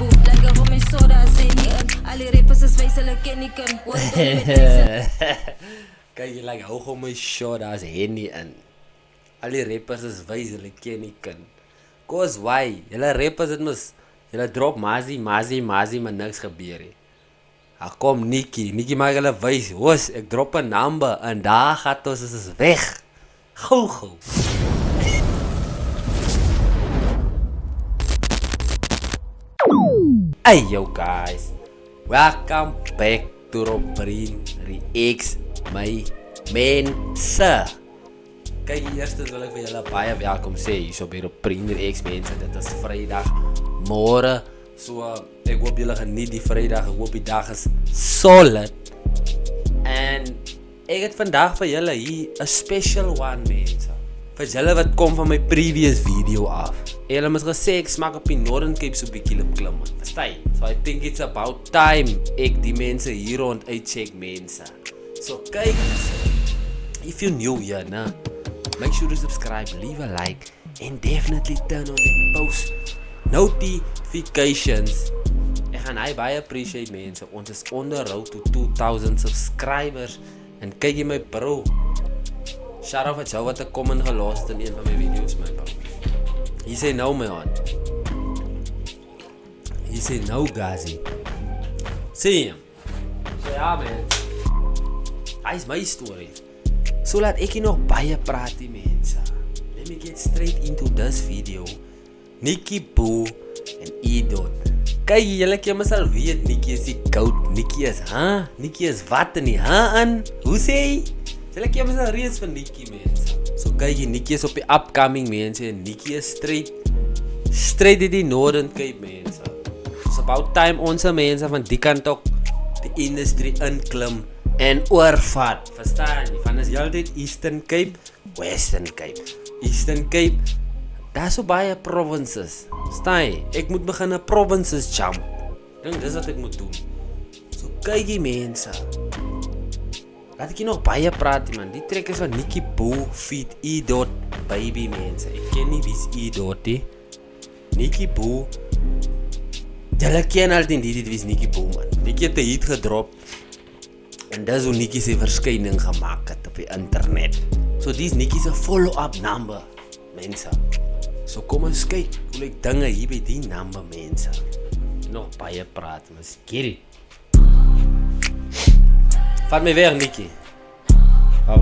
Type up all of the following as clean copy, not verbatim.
Boo, like a rum en soda, sê nie in. Al die rappers is wys, hulle ken nie kan. Kijk, je like, hou gewoon my shot, daar is Henny in. Al die rappers is wys, hulle ken nie kan. Cause why? Julle rappers het mis, julle drop mazie, maar niks gebeur nie. Daar kom Nikki maak hulle wys, hoes, ek drop 'n number en daar gaat ons is weg. Gou. Hey yo guys, welcome back to Robrin Reacts, my mense. Kijk, eerstens wil ek vir julle baie welkom sê hier so by Robrin Reacts mense. Dit is Vrydag môre. So ek hoop julle geniet die Vrydag. Ek hoop die dag is solid. En ek het vandag vir julle hier 'n special one mense. Vir julle wat kom van my previous video af. Julle het gesê ek smaak op die Northern Cape so bietjie klim. Verstaan? So I think it's about time ek die mense hier rond uitcheck mense. So kyk, if you new here, nah, make sure to subscribe, leave a like, and definitely turn on that post notifications. Ek gaan hy baie appreciate mense. Ons is onder road to 2000 subscribers. En kyk jy my bro. Shout out vir jou wat ek kom en gelos in een van my video's my bro. He say no man. He say no Gazi. See him. So ja man. Hy is my story. So laat ek hier nog baie praat die mense. Let me get straight into this video. Nikki Boo en E-Dot. Kyk, julle kan mos al weet Nikki is die goat. Nikki is, Nikki is wat in die aan? Hoe sê jy? Julle kan mos al reeds van Nikki mense. So kyk, Nikki is op die upcoming mense en Nikki is straight in die Northern Cape mense. It's about time ons mense van die kant ook die industrie inklim en oorvat. Verstaan jy? Van is jy altyd Eastern Cape, Western Cape. Eastern Cape, daar is so baie provinces. Verstaan jy? Ek moet begin 'n provinces jump. Dink dis wat ek moet doen. So kyk jy mense. Laat ek hier nog baie praat man. Die trek is van Nikki Boo feat E-Dot baby mense. Ek ken nie wie's E-Dot nie. Nikki Boo. Julle ken al die wie's Nikki Boo man. Nikki het 'n hit gedrop. En dis hoe Nikki sy verskyning gemaak het op die internet. So dis Nikki se follow-up number mense. So kom ons kyk hoe ek dinge hier by die number mense. Nog baie praat, maar skerry. Vat my weg, Nikki. Va.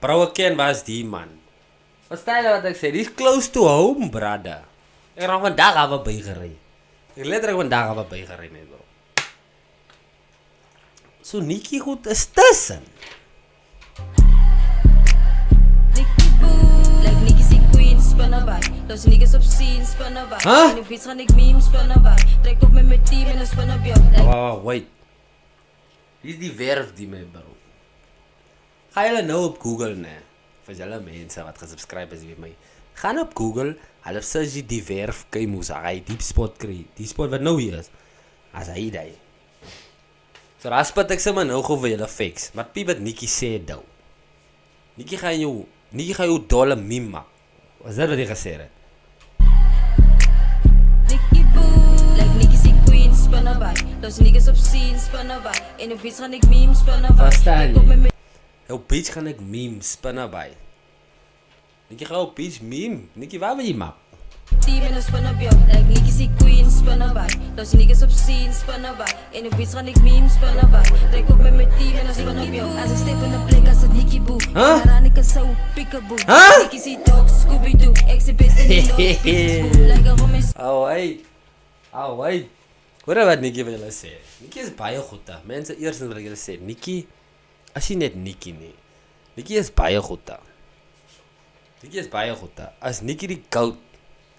Bro, ek ken was die man. Verstaan jy wat ek sê? Dis close to home, brother. Ek het nog vandag af bygery. Ek letterlik vandag af bygery, my bro. So Nikki goed is tussen. Nikki Boo, like Nikki se queen, spinner by. Those niggas op scene, spinner by. En die beats gaan ek meme, spinner by. Trek op met my team en 'n spinner by. Wait. Dis die werf die my bro. Ga julle nou op Google, nee. Vir julle mense wat gesubscribe is met my. Gaan op Google, hulle search die werf Keimoes, hy diep spot kry. Die spot wat nou hier is. As hy daai. So raspat ek sommer nou gou vir julle fix. Maar piep wat Nikki sê dou. Nikki gaan jou dolle meme maak. Was dit wat jy gesê het? Nikki Boo, like Nikki se queen, spinner by. Those niggas op scene, spinner by. En die beats gaan ek meme, spinner by. Verstaan jy? Jou beats gaan ek meme, spinner by. Nikki gaan jou beats meme. Nikki, waar wil jy maak? Team en 'n spinner by. Like Nikki se queen, spinner by. Those niggas op scene, spinner by. En die beats gaan ek meme, spinner by. Trek op met my team en 'n spinner by. As I step in the plek as 'n Nikki Boo. Dan ek so peekaboo. Nikki se dog Scooby Doo. Ek se beste nie like a homies. Wait. Hoor wat Nikki wil julle sê. Nikki is baie goed daar. Mense eerstens wil ek julle sê, Nikki as jy net Nikki nie. Nikki is baie goed daar. As Nikki die goat,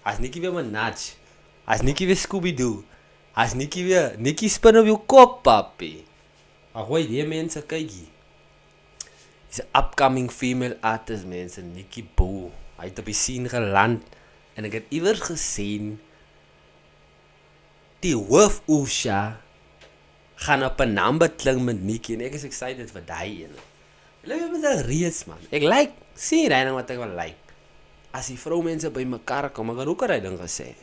as Nikki weer Minaj, as Nikki weer Scooby Doo, as Nikki spin op jou kop papi. Ag hoor die mense kyk hier. Dis 'n upcoming female artist mense, Nikki Boo. Hy het op die scene geland en ek het iewers gesien die hoof Usha gaan op 'n number kling met Nikki en ek is excited vir daai een. Hulle is 'n reeds man. Ek like sien hy ding wat ek wel like. As die vroumense by mekaar kom, ek het ook al ding gesê.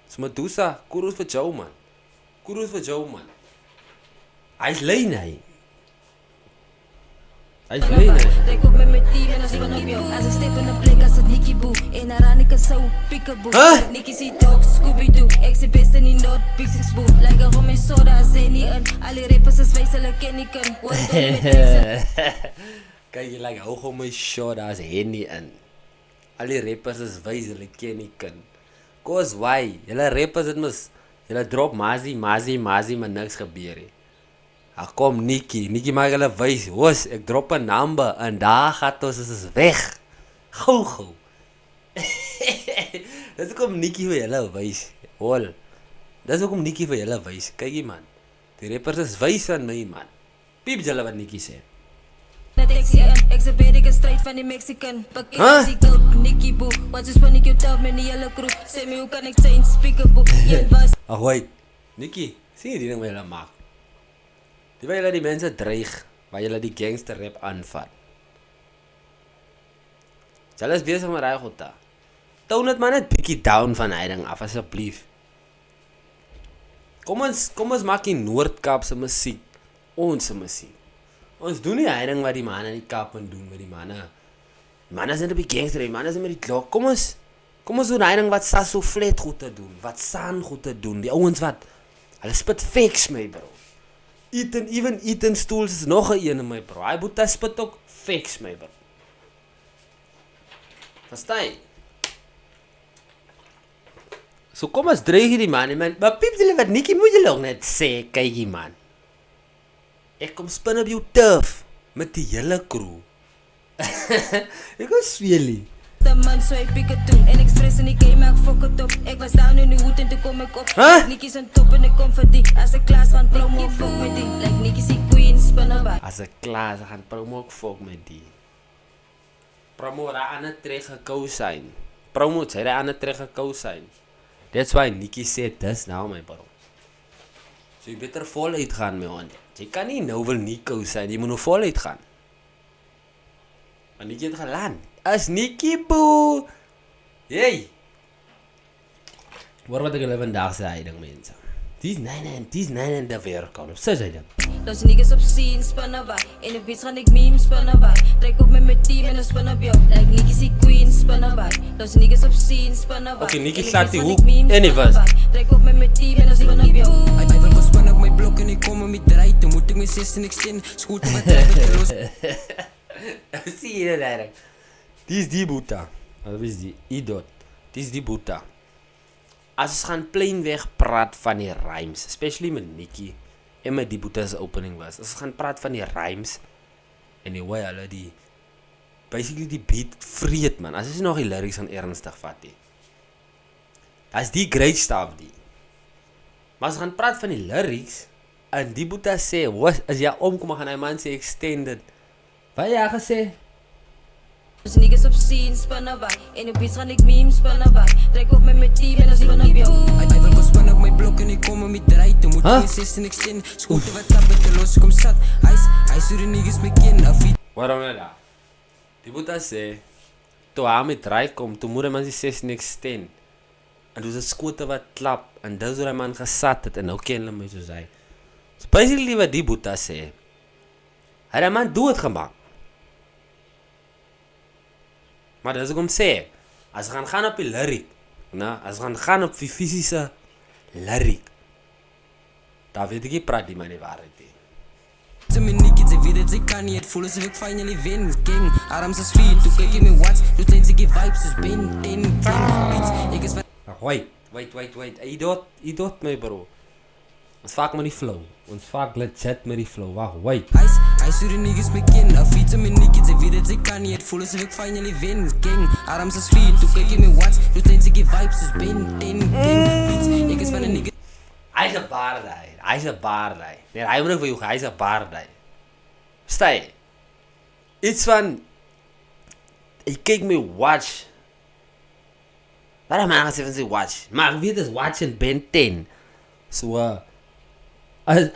Dis Medusa, kudos vir jou man. Kudos vir jou man. Hy's lyn hy. Hy's lyn hy. Trek op met die en ons van op jou. As ek step in 'n plek as 'n Nikkie Boo en Aranika sou peekaboo. Nikkie se dog Scooby Doo. Ek se best in die not Pixie Boo. Like a home soda as any in. Al die rappers is wys hulle ken nie kan. Kyk jy like hou hom my shot as Henny in. Al die rappers is wys hulle ken nie kan. Cause why? Julle rappers dit mos julle drop mazie maar niks gebeur nie. Ag kom Nikkie maak hulle wys. Hoes, ek drop 'n number en daar gaan ons is weg. Gou. Dis kom Nikkie vir julle wys. Hol. Dis hoekom Nikkie vir julle wys. Kykie man. Die rappers is wys aan my man. Piep julle wat Nikkie sê. Ek se baie die stryd van die Mexican. Pakkie die gold Nikkie Boo. Wat is van ek jou met die hele crew. Sê my hoe kan ek change speakable? Jy was Ag wait. Nikkie, sien jy die ding wat julle maak? Die waar julle die mense dreig, waar julle die gangster rap aanvat. Julle is besig met daai gotta. Toon dit maar net bietjie down van hy ding af asseblief. Kom ons maak die Noord-Kaap se musiek. Ons se musiek. Ons doen nie hy ding wat die manne in die Kaap doen met die manne. Die manne is net op die gangster, die manne is met die klok. Kom ons doen hy ding wat Sasso Flat goed te doen, wat San goed te doen. Die ouens wat hulle spit fakes my bro. Ethan Stools is nog 'n in my bro. Hy boet spit ook fakes my bro. Verstaan? So kom ons dreig die man, maar piep julle wat Nikkie moet julle ook net sê, kykie man. Ek kom spin op jou turf met die hele crew. Ek was swielie. The man so ek pick it toe. En ek stress in die game ek fok het op. Ek was down in die hoed en toe kom ek op. Nikkie se top en ek kom vir die. As ek klaar gaan promo fok met die. Like Nikkie se queen spinner by. As ek klaar gaan promo fok met die. Promo daar aan 'n trek gekou sein. Promo sy daar aan 'n trek gekou sein. That's why Nikkie sê dis nou my bro. So jy beter vol uitgaan my hond. Jy kan nie nou wil Nico sein, jy moet nou vol uitgaan. Maar Nikkie het geland. As Nikkie Boo. Hey. Hoor wat ek hulle vandag sê hy ding mense. Dis nine en die werkal. Sê jy dit? Los niggas op scene spinner by. En op beats gaan ek memes spinner by. Trek op met my team en ons spin op jou. Like Nikkie se queen spinner by. Los niggas op scene spinner by. Okay, Nikkie slaat die hoek. Anyways. Trek op met my team en ons spin op jou. Hy wil kom spin op my blok en ek kom met dry. Toe moet ek my 16 extend. Skoot wat ek los. Zie je dat eigenlijk? Die is die boeta. Wat is die? Idot. Die is die boeta. As ons gaan plainweg praat van die rhymes, especially met Nikkie en met die boeta's opening was. As ons gaan praat van die rhymes en die way hulle die basically die beat vreet man. As jy nog die lyrics aan ernstig vat die. Dat is die great stuff die. Maar as ons gaan praat van die lyrics en die boeta sê, as jy omkom gaan hy man sê extended. Wat jy gesê? Los niggas op scene spinner by. En op beats gaan ek memes spinner by. Trek op met my team en ons spin op jou. Hy wil kom spin op my blok en ek kom met dry. Toe moet ek my 16 extend. Skoot wat ek los kom sat. Hy so die niggas my ken af. Waarom nou daar? Die boeta sê, toe hy met dry kom, toe moet hy man die 16 extend. En dus 'n skote wat klap en dis hoe hy man gesat het en nou ken hulle my soos hy. So basically wat die boeta sê, hy het man dood gemaak. Maar dis ook om sê, as gaan op die lyric, as gaan op die fisiese lyric, daar weet ek nie praat die man die waarheid nie. Sy my Nikkie, sy weet dat sy kan nie, het voel asof ek finally win, king, arms as feet, toe kyk jy my watch, toe tens ek die vibes is Ben 10, beats, ek is van... Wait, hy doet my bro. Ons vaak met die flow, ons vaak legit met die flow, wait. Hy so die niggas my ken, af iets in my Nikkie, sy weet dat sy kan nie, het voel asof ek finally win, king, arms as feet, toe kyk jy my watch, toe tens ek die vibes is Ben 10, beats, ek is van die niggas... Hy is 'n baardai. Nee, hy moet ook vir jou, hy is 'n baardai. Stay. Iets van hy kyk my watch. Waarom man gesê van sy watch? Maar ek weet dis watch in Ben 10. So hy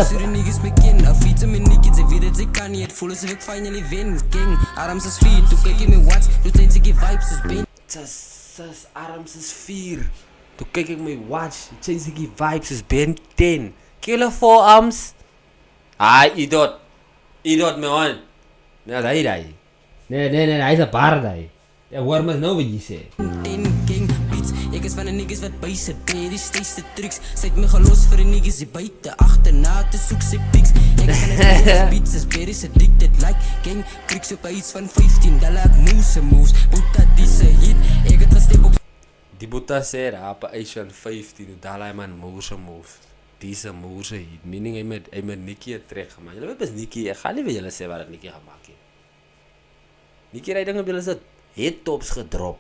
So die niggas my ken, af fiets met Nikki, ze weet dat ze kan niet. Het voel alsof ik finally win. Gang, arms is 4, toe kijk je me watch. Doe zijn ze die vibes is ben. Sus, arms is 4. Toe kyk ek my watch. Change die vibes is Ben 10. Killer 4 arms. Idot my man. Nee, dat hy. Nee, hy is 'n baardai. Ja, hoor mos nou wat jy sê. Gang beats, ek is van die niggas wat by sy bed, die steeds tricks. Sy het my gelos vir die niggas die buite, agterna te soek sy pics. Ek is van die niggas beats, is very addicted like gang. Tricks op iets van $15, ek moves. Boeta die se hit, ek het gestep op. Die boeta sê daar op iets van $15, man moves. Diese moose hit, meaning hy met Nikki trek gemaak. Julle weet bes Nikki, ek gaan nie vir julle sê wat Nikki gemaak het. Nikki ry ding op julle sit headtops gedrop.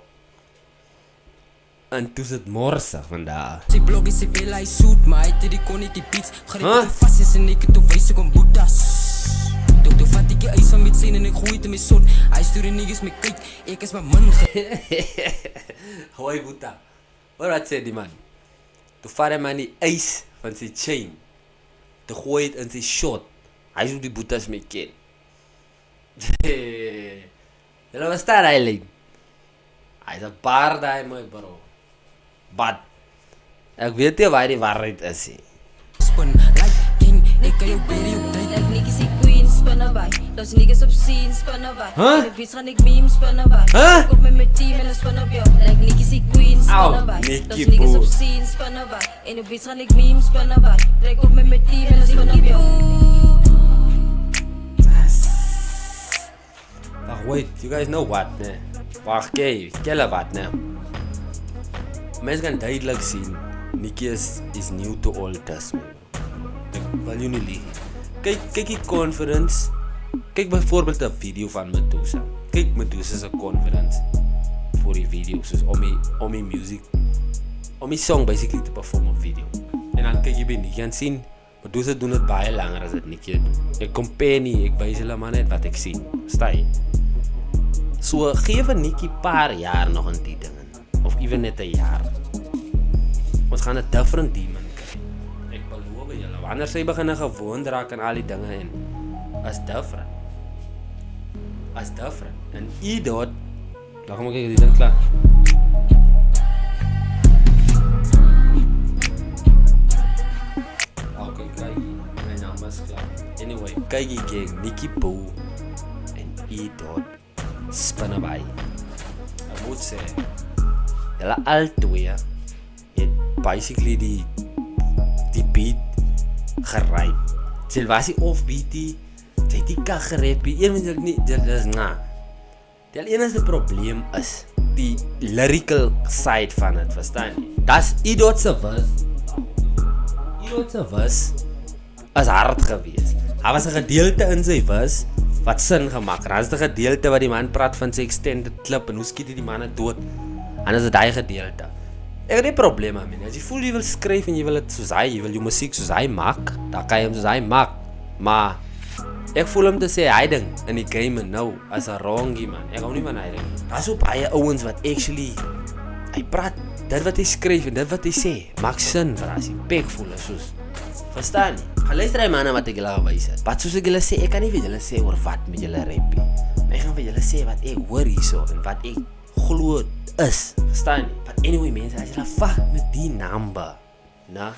En toe sit morse vandaag. Sy blog is sy bella, hy soet, maar hy het die kon nie die beats. Gryp vast is en ek toe wys ek om boetas. Toe vat ek die ijs van met sien en ek gooi het in my son. Hy stuur die niggas my kyk, ek is my man. Hoi boeta. Wat sê die man? Toe vat hy man die ijs van sy chain. Toe gooi het in sy shot. Hy soek die boetas my ken. Julle verstaan hy lijn. Hy is 'n baardai my bro. But ek weet nie waar die waarheid is nie. Spin like king, ek kan jou baby op tyd. Like Nikki se queen spin naby. Los niggas op scene spin naby. Huh? Op beats gaan ek meme spin naby. Huh? Kom met my team en ons spin op jou. Like Nikki se queen spin naby. Nikki Los niggas boo. op scene spin naby. En op beats gaan ek meme spin naby. Trek op met my team en ons spin op jou. Wait, you guys know what, ne? Wacht, kelle wat, ne? Mensen kan duidelijk zien, Nikki is new to all this, man. Ek wil jou nie liegen. Kijk die conference. Kijk bijvoorbeeld een video van Medusa. Kijk Medusa's conference voor die video, soos om die music, om die song basically te perform op video. En dan kijk je bij Nikki en zien, Medusa doen het baie langer as het Nikki doen. Ek compare nie, ek wys hulle maar net wat ek sien. Verstaan jy? So geef vir Nikki paar jaar nog in die dingen. Of even net 'n jaar. Ons gaan 'n different demon kry. Ek beloof julle, wanneer sy begin gewoond raak aan al die dinge en as different. En Idot, dan kom ek kyk die ding klaar. Okay, kyk. My naam is klaar. Anyway, kyk jy gang, Nikki Boo en Idot spinne by. Ek moet sê, hulle al twee het basically die beat geryp. Sy was die offbeatie, sy het die kak gerap, een wat ek nie, dit is na. Die enigste probleem is die lyrical side van het, verstaan jy? Das Idot se was is hard geweest. Daar was 'n gedeelte in sy was wat sin gemaak het. Daar is 'n gedeelte wat die man praat van sy extended clip en hoe skiet die manne dood. En dis 'n daai gedeelte. Ek het nie probleme daarmee. As jy voel jy wil skryf en jy wil dit soos hy, jy wil jou musiek soos hy maak, dan kan jy hom soos hy maak. Maar ek voel hom te sê hy ding in die game nou as 'n wrongie man. Ek hou nie van hy ding. Daar's ook baie ouens wat actually hy praat dit wat hy skryf en dit wat hy sê maak sin vir as jy pek voel soos. Verstaan jy? Gaan luister hy manne wat ek julle gewys het. Wat soos ek julle sê, ek kan nie vir julle sê oor wat met julle rap nie. Ek gaan vir julle sê wat ek hoor hierso en wat ek glo is. Verstaan jy? But anyway mense, as julle fuck met die number, nah,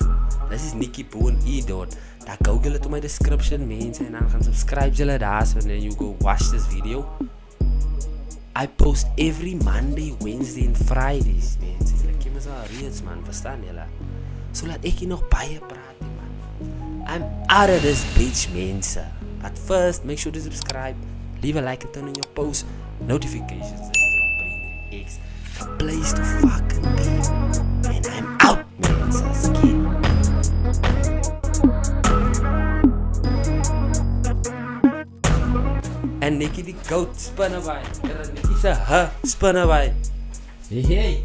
this is Nikki Boo en Idot. Dan gou julle to my description mense en dan gaan subscribe julle daar so and then you go watch this video. I post every Monday, Wednesday and Fridays mense. Julle ken my so reeds man, verstaan julle? So laat ek hier nog baie praat man. I'm out of this bitch mense. But first, make sure to subscribe, leave a like and turn on your post notifications. This is your Brain X, the place to fucking be. And I'm out mense. Skin. En Nikki die goat spinne by. Nikki se spinne by. Hey.